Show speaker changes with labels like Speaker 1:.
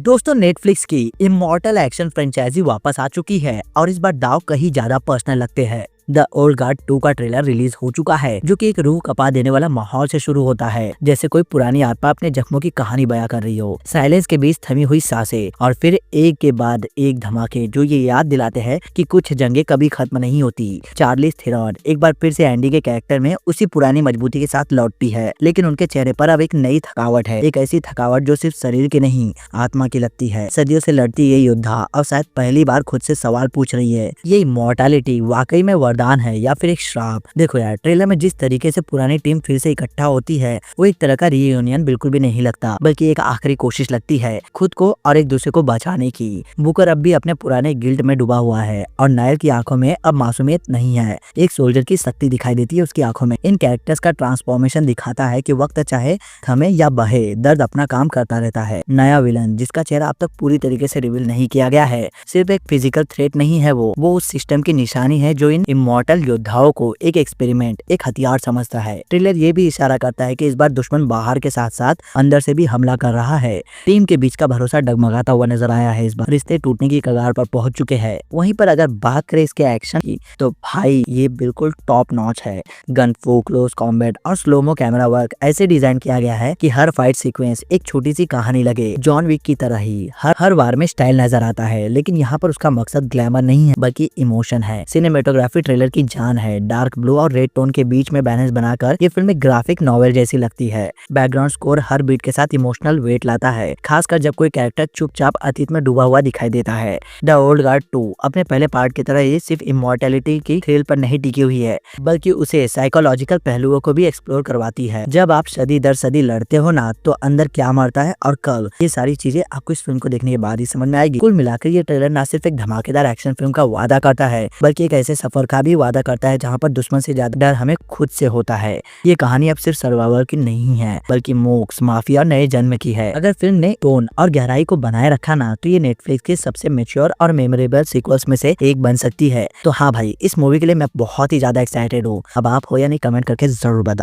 Speaker 1: दोस्तों नेटफ्लिक्स की immortal action franchise वापस आ चुकी है और इस बार दाव कहीं ज्यादा पर्सनल लगते हैं। द ओल्ड गार्ड 2 का ट्रेलर रिलीज हो चुका है, जो कि एक रूह कपा देने वाला माहौल से शुरू होता है, जैसे कोई पुरानी आत्मा अपने जख्मों की कहानी बयां कर रही हो। साइलेंस के बीच थमी हुई सांसें और फिर एक के बाद एक धमाके जो ये याद दिलाते हैं कि कुछ जंगें कभी खत्म नहीं होती। चार्लिज थेरॉन एक बार फिर से एंडी के कैरेक्टर में उसी पुरानी मजबूती के साथ लौटती है, लेकिन उनके चेहरे पर अब एक नई थकावट है, एक ऐसी थकावट जो सिर्फ शरीर की नहीं आत्मा की लगती है। सदियों से लड़ती ये योद्धा अब शायद पहली बार खुद से सवाल पूछ रही है, ये इमॉर्टैलिटी वाकई में वरदान है या फिर एक श्राप। देखो यार, ट्रेलर में जिस तरीके से पुरानी टीम फिर से इकट्ठा होती है वो एक तरह का रीयूनियन बिल्कुल भी नहीं लगता, बल्कि एक आखिरी कोशिश लगती है खुद को और एक दूसरे को बचाने की। बुकर अब भी अपने पुराने गिल्ट में डूबा हुआ है और नायर की आंखों में अब मासूमियत नहीं है, एक सोल्जर की शक्ति दिखाई देती है उसकी आंखों में। इन कैरेक्टर्स का ट्रांसफॉर्मेशन दिखाता है कि वक्त चाहे थमे या बहे, दर्द अपना काम करता रहता है। नया विलन जिसका चेहरा अब तक पूरी तरीके से रिवील नहीं किया गया है, सिर्फ एक फिजिकल थ्रेट नहीं है, वो उस सिस्टम की निशानी है जो इन इमॉर्टल योद्धाओं को एक एक्सपेरिमेंट, एक हथियार समझता है। ट्रेलर ये भी इशारा करता है कि इस बार दुश्मन बाहर के साथ साथ अंदर से भी हमला कर रहा है। टीम के बीच का भरोसा डगमगाता हुआ नजर आया है। इस बार रिश्ते टूटने की कगार पर पहुंच चुके हैं। वहीं पर अगर बात करें इसके एक्शन की, तो भाई ये बिल्कुल टॉप नॉच है। गन फो, क्लोज कॉम्बैट और स्लोमो कैमरा वर्क ऐसे डिजाइन किया गया है कि हर फाइट सीक्वेंस एक छोटी सी कहानी लगे। जॉन विक की तरह ही हर वार में स्टाइल नजर आता है, लेकिन यहाँ पर उसका मकसद ग्लैमर नहीं है बल्कि इमोशन है। सिनेमेटोग्राफी ट्रेलर की जान है। डार्क ब्लू और रेड टोन के बीच में बैलेंस बनाकर ये फिल्म एक ग्राफिक नॉवेल जैसी लगती है। बैकग्राउंड स्कोर हर बीट के साथ इमोशनल वेट लाता है, खासकर जब कोई कैरेक्टर चुपचाप अतीत में डूबा हुआ दिखाई देता है। द ओल्ड गार्ड 2 अपने पहले पार्ट की तरह ये सिर्फ इमॉर्टैलिटी की थ्रिल पर नहीं टिकी हुई है, बल्कि उसे साइकोलॉजिकल पहलुओं को भी एक्सप्लोर करवाती है। जब आप सदी दर सदी लड़ते हो ना, तो अंदर क्या मरता है और कब, ये सारी चीजें आपको इस फिल्म को देखने के बाद ही समझ में आएगी। कुल मिलाकर ये ट्रेलर न सिर्फ एक धमाकेदार एक्शन फिल्म का वादा करता है, बल्कि एक ऐसे सफर का भी वादा करता है जहाँ पर दुश्मन से ज्यादा डर हमें खुद से होता है। ये कहानी अब सिर्फ सर्वाइवल की नहीं है, बल्कि मोक्ष, माफिया और नए जन्म की है। अगर फिल्म ने टोन और गहराई को बनाए रखा ना, तो ये नेटफ्लिक्स के सबसे मैच्योर और मेमोरेबल सीक्वल्स में से एक बन सकती है। तो हाँ भाई, इस मूवी के लिए मैं बहुत ही ज्यादा एक्साइटेड हूँ। अब आप हो या नहीं, कमेंट करके जरूर बता।